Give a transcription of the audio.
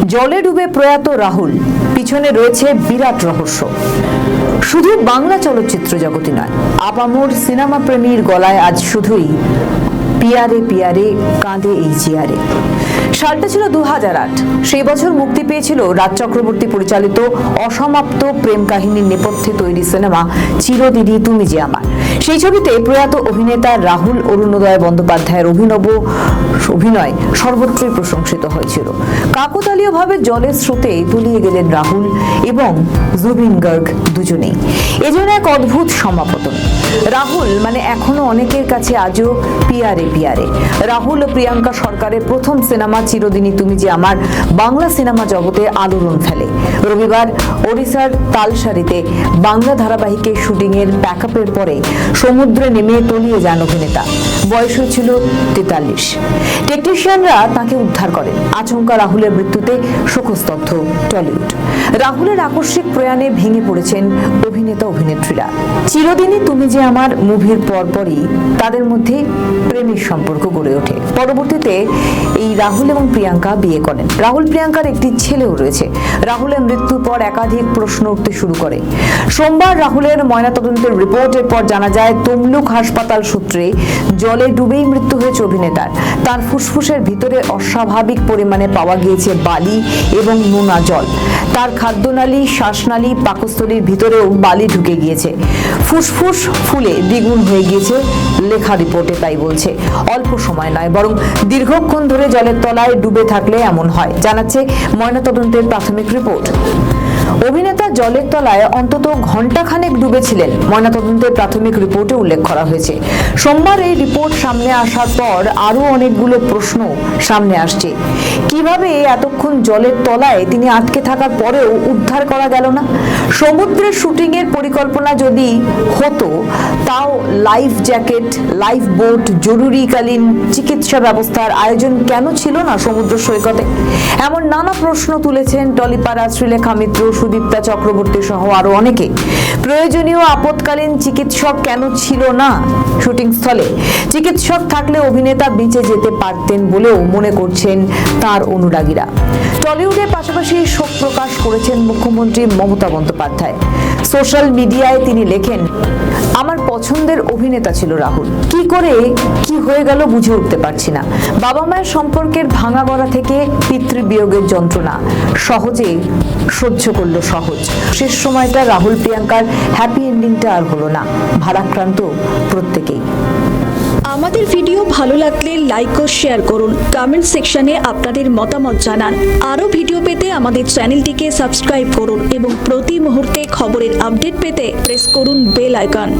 জলে ডুবে প্রয়াত রাহুল, পিছনে রয়েছে বিরাট রহস্য। শুধু বাংলা চলচ্চিত্র জগতে নয়, আপামর সিনেমা প্রেমীর গলায় আজ শুধুই পিয়ারে পিয়ারে কাঁদে এই জিয়ারে। সালটা ছিল 2008। সেই বছর মুক্তি পেয়েছিল রাজ চক্রবর্তী পরিচালিত অসমাপ্ত প্রেম কাহিনীর নেপথ্যে তৈরি সিনেমা চিরদিনই তুমি যে আমার। সেই ছবিতে প্রয়াত অভিনেতা রাহুল অরুণোদয় বন্দ্যোপাধ্যায়ের অভিনয় সর্বত্রই প্রশংসিত হয়েছিল। কাকতালীয়ভাবে জলের স্রোতে তলিয়ে গেলেন রাহুল এবং জুবিন গার্গ দুজনেই। এজন্য এক অদ্ভুত সমাপতন। রাহুল মানে এখনো অনেকের কাছে আজও পিয়ারে পিয়ারে। রাহুল ও প্রিয়াঙ্কা সরকারের প্রথম সিনেমা চিরদিনই তুমি যে আমার বাংলা সিনেমা জগতে আলোড়ন ফেলে। রবিবার ওড়িশার তালসারিতে বাংলা ধারাবাহিকের শুটিংয়ের প্যাকআপের পরে সমুদ্রে নেমে তলিয়ে যান অভিনেতা। বয়স হয়েছিল 43। টেকনিশিয়ানরা তাকে উদ্ধার করেন। আচমকা রাহুলের মৃত্যুতে শোকস্তব্ধ টলিউড। রাহুলের আকস্মিক প্রয়াণে ভেঙে পড়েছেন অভিনেতা অভিনেত্রীরা। চিরদিনই তুমি যে আমার মুভির পরপরই তাদের মধ্যে প্রেমের সম্পর্ক গড়ে ওঠে। পরবর্তীতে এই রাহুল এবং প্রিয়াঙ্কা বিয়ে করেন। রাহুল প্রিয়াঙ্কার একটি ছেলেও রয়েছে। রাহুলের মৃত্যুর পর একাধিক প্রশ্ন উঠতে শুরু করে। সোমবার রাহুলের ময়নাতদন্তের রিপোর্টের পর জানা যায় তমলুক হাসপাতাল সূত্রে জলে ডুবেই মৃত্যু হয়েছে অভিনেতার। তার ফুসফুসের ভিতরে অস্বাভাবিক পরিমাণে পাওয়া গিয়েছে বালি এবং নোনা জল। তার খাদ্যনালী, শ্বাসনালী, পাকস্থলীর ভিতরেও বালি ঢুকে গিয়েছে। ফুসফুস ফুলে দ্বিগুণ হয়ে গিয়েছে লেখা রিপোর্টে তাই বলছে। অল্প সময় নয়, বরং দীর্ঘক্ষণ ধরে জলের তলায় ডুবে থাকলে এমন হয়, জানাচ্ছে ময়নাতদন্তের প্রাথমিক রিপোর্ট। অভিনেতা জলের তলায় অন্তত ঘণ্টাখানেক ডুবেছিলেন, ময়নাতদন্তের প্রাথমিক রিপোর্টে উল্লেখ করা হয়েছে। সোমবার এই রিপোর্ট সামনে আসার পর আরও অনেকগুলো প্রশ্ন সামনে আসছে। কিভাবে এতক্ষণ জলের তলায় তিনি আটকে থাকার পরেও উদ্ধার করা গেল না? সমুদ্রের শুটিংয়ের পরিকল্পনা যদি হতো, তাও লাইফ জ্যাকেট, লাইফ বোট, জরুরিকালীন চিকিৎসা ব্যবস্থার আয়োজন কেন ছিল না সমুদ্র সৈকতে? এমন নানা প্রশ্ন তুলেছেন টলিপাড়া, শ্রীলেখা মিত্র, সুদীপ্তা চক্রবর্তী সহ আরো অনেকে। প্রয়োজনীয় আপৎকালীন চিকিৎসক কেন ছিল না শুটিং স্থলে? চিকিৎসক থাকলে অভিনেতা বেঁচে যেতে পারতেন বলেও মনে করছেন তার অনুরাগীরা। টলিউডের পাশাপাশি শোক প্রকাশ করেছেন মুখ্যমন্ত্রী মমতা বন্দ্যোপাধ্যায়। সোশ্যাল মিডিয়ায় তিনি লেখেন, আমার পছন্দের অভিনেতা ছিল রাহুল। কি করে কি হয়ে গেল বুঝে উঠতে পারছি না। বাবা মায়ের সম্পর্কের ভাঙা গড়া থেকে পিতৃবিয়োগের যন্ত্রণা সহজে সহ্য করলো সহজ। শেষ সময়টা রাহুল প্রিয়াঙ্কার হ্যাপি এন্ডিংটা আর হলো না। ভারাক্রান্ত প্রত্যেকেই। আমাদের ভিডিও ভালো লাগলে লাইক ও শেয়ার করুন। কমেন্ট সেকশনে আপনাদের মতামত জানান। আরও ভিডিও পেতে আমাদের চ্যানেলটিকে সাবস্ক্রাইব করুন এবং প্রতি মুহূর্তে খবরের আপডেট পেতে প্রেস করুন বেল আইকন।